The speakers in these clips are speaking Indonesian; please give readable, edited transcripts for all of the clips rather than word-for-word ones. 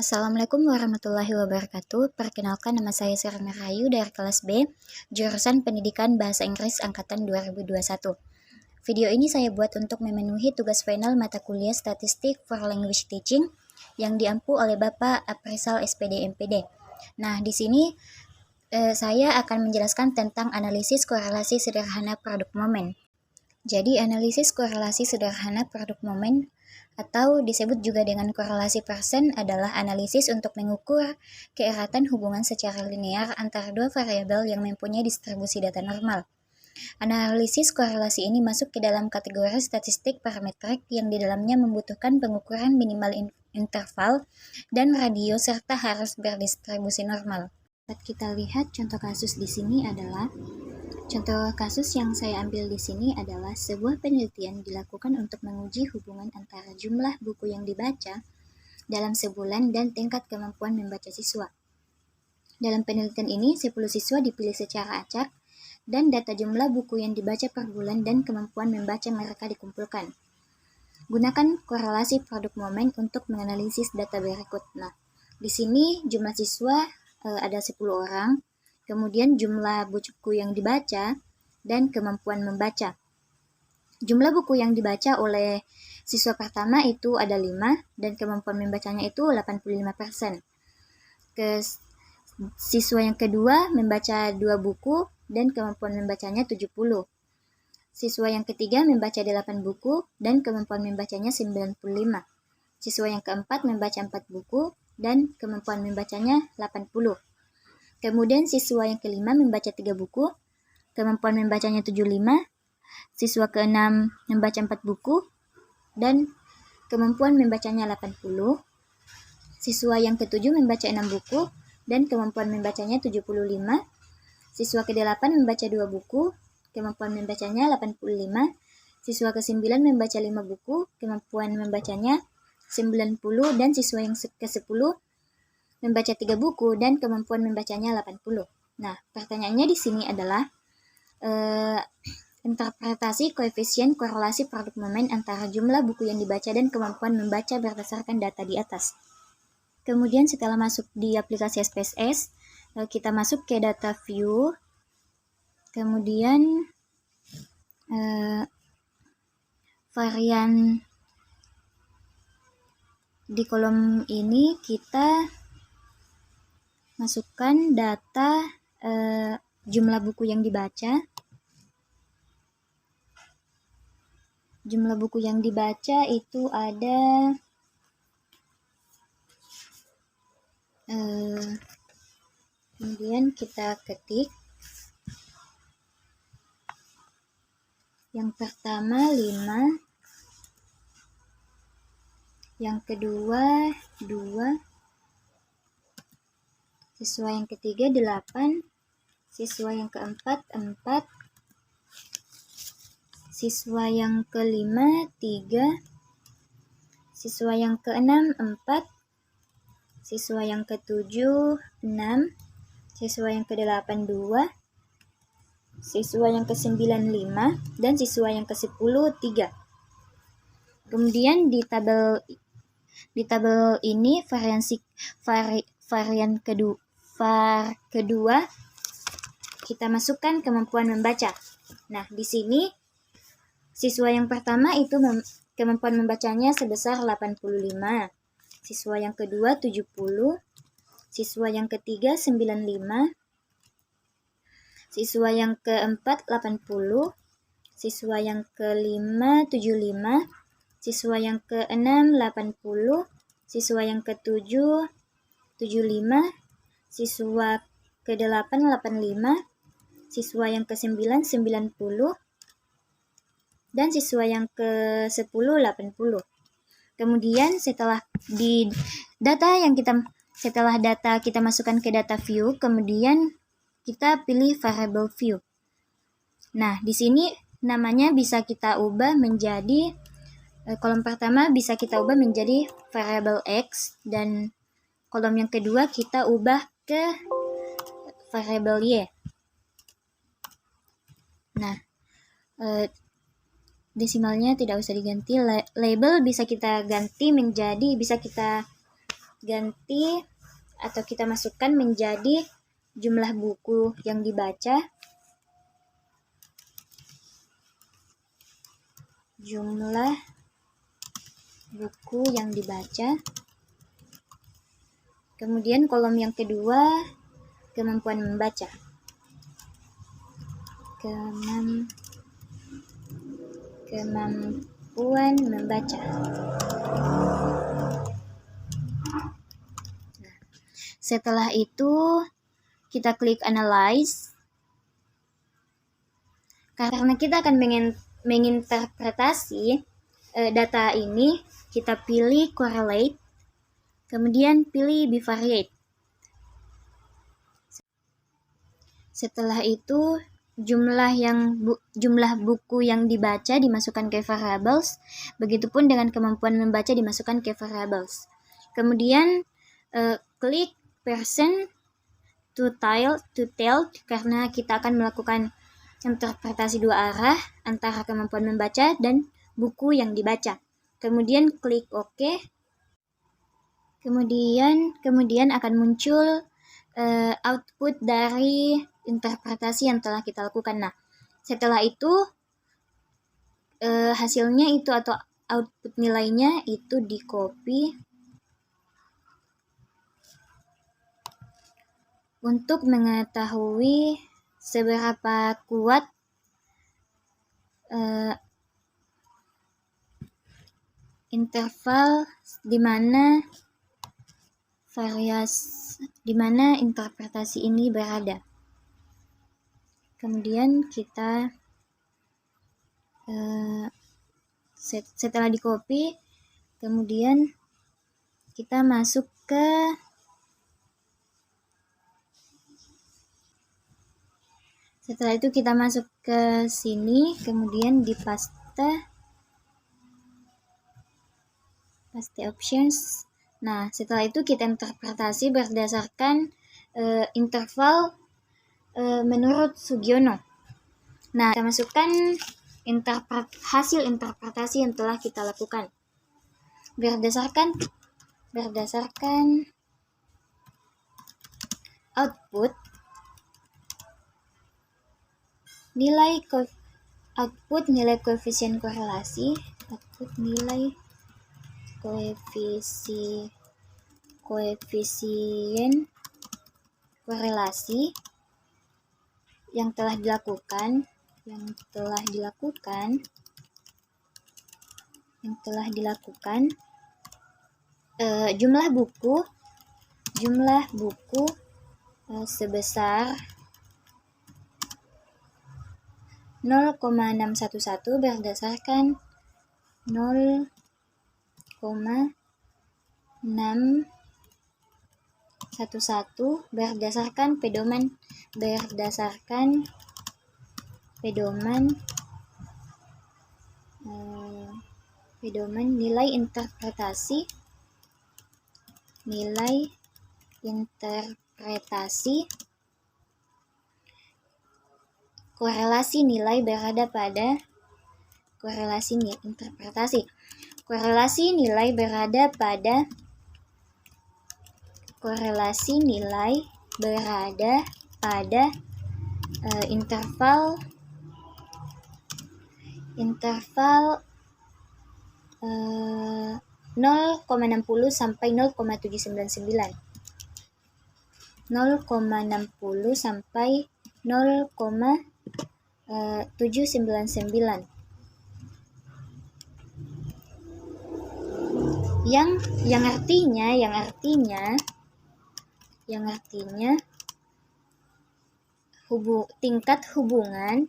Assalamualaikum warahmatullahi wabarakatuh. Perkenalkan, nama saya Serena Rayu dari kelas B, jurusan Pendidikan Bahasa Inggris Angkatan 2021. Video ini saya buat untuk memenuhi tugas final mata kuliah Statistik for Language Teaching yang diampu oleh Bapak Aprisal SPD MPD. Nah, di sini saya akan menjelaskan tentang analisis korelasi sederhana produk momen. Jadi, analisis korelasi sederhana produk momen atau disebut juga dengan korelasi persen adalah analisis untuk mengukur keeratan hubungan secara linear antara dua variabel yang mempunyai distribusi data normal. Analisis korelasi ini masuk ke dalam kategori statistik parametrik yang di dalamnya membutuhkan pengukuran minimal interval dan radio serta harus berdistribusi normal. Kita lihat contoh kasus di sini adalah contoh kasus yang saya ambil di sini adalah sebuah penelitian dilakukan untuk menguji hubungan antara jumlah buku yang dibaca dalam sebulan dan tingkat kemampuan membaca siswa. Dalam penelitian ini, 10 siswa dipilih secara acak dan data jumlah buku yang dibaca per bulan dan kemampuan membaca mereka dikumpulkan. Gunakan korelasi produk momen untuk menganalisis data berikut. Nah, di sini jumlah siswa ada 10 orang. Kemudian jumlah buku yang dibaca dan kemampuan membaca. Jumlah buku yang dibaca oleh siswa pertama itu ada 5 dan kemampuan membacanya itu 85%. Siswa yang kedua membaca 2 buku dan kemampuan membacanya 70. Siswa yang ketiga membaca 8 buku dan kemampuan membacanya 95. Siswa yang keempat membaca 4 buku dan kemampuan membacanya 80. Kemudian siswa yang kelima membaca 3 buku, kemampuan membacanya 75. Siswa keenam membaca 4 buku dan kemampuan membacanya 80. Siswa yang ketujuh membaca 6 buku dan kemampuan membacanya 75. Siswa ke-8 membaca 2 buku, kemampuan membacanya 85. Siswa ke-9 membaca 5 buku, kemampuan membacanya 90. Dan siswa yang ke-10 membaca 3 buku dan kemampuan membacanya 80. Nah, pertanyaannya di sini adalah interpretasi koefisien korelasi produk momen antara jumlah buku yang dibaca dan kemampuan membaca berdasarkan data di atas. Kemudian setelah masuk di aplikasi SPSS, kita masuk ke data view. Kemudian varian di kolom ini kita masukkan data jumlah buku yang dibaca. Jumlah buku yang dibaca itu ada kemudian kita ketik yang pertama 5, yang kedua 2, siswa yang ketiga 8, siswa yang keempat 4, siswa yang kelima 3, siswa yang keenam 4, siswa yang ketujuh 6, siswa yang ke-8 2, siswa yang ke-9 5, dan siswa yang ke-10 3. Kemudian di tabel ini varian kedua kita masukkan kemampuan membaca. Nah, di sini siswa yang pertama itu kemampuan membacanya sebesar 85. Siswa yang kedua 70, siswa yang ketiga 95, siswa yang keempat 80, siswa yang kelima 75, siswa yang keenam 80, siswa yang ketujuh 75, siswa ke-8 85, siswa yang ke-9 90, dan siswa yang ke-10 80. Kemudian setelah data kita masukkan ke data view, kemudian kita pilih variable view. Nah, di sini namanya bisa kita ubah menjadi kolom pertama bisa kita ubah menjadi variable X dan kolom yang kedua kita ubah ke variable Y. Nah, desimalnya tidak usah diganti, label bisa kita ganti menjadi, bisa kita ganti atau kita masukkan menjadi jumlah buku yang dibaca. Jumlah buku yang dibaca. Kemudian kolom yang kedua, kemampuan membaca. Kemampuan membaca. Setelah itu kita klik analyze. Karena kita akan menginterpretasi data ini, kita pilih correlate, kemudian pilih bivariate. Setelah itu jumlah buku yang dibaca dimasukkan ke variables, begitupun dengan kemampuan membaca dimasukkan ke variables. Kemudian klik person to tell karena kita akan melakukan interpretasi dua arah antara kemampuan membaca dan buku yang dibaca. Kemudian klik OK. Kemudian akan muncul output dari interpretasi yang telah kita lakukan. Nah, setelah itu hasilnya itu atau output nilainya itu di copy untuk mengetahui seberapa kuat interval di mana interpretasi ini berada. Kemudian kita setelah di copy, kemudian kita masuk ke sini, kemudian di paste options. Nah, setelah itu kita interpretasi berdasarkan interval menurut Sugiono. Nah, kita masukkan hasil interpretasi yang telah kita lakukan berdasarkan output nilai koefisien korelasi, koefisien korelasi yang telah dilakukan jumlah buku sebesar 0,611 berdasarkan 0,611 berdasarkan pedoman nilai interpretasi korelasi nilai berada pada korelasi nilai berada pada interval 0,60 sampai 0,799. 0,60 sampai 0,799. Yang artinya tingkat hubungan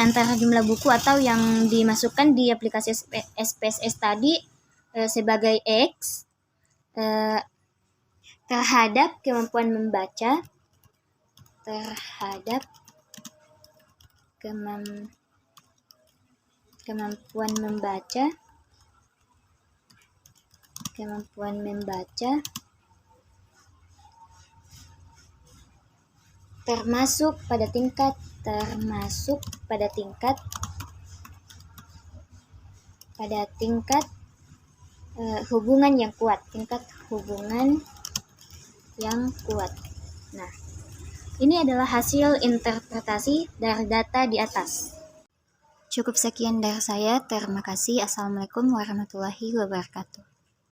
antara jumlah buku atau yang dimasukkan di aplikasi SPSS tadi sebagai X terhadap kemampuan membaca termasuk pada tingkat hubungan yang kuat, Nah, ini adalah hasil interpretasi dari data di atas. Cukup sekian dari saya. Terima kasih. Assalamualaikum warahmatullahi wabarakatuh.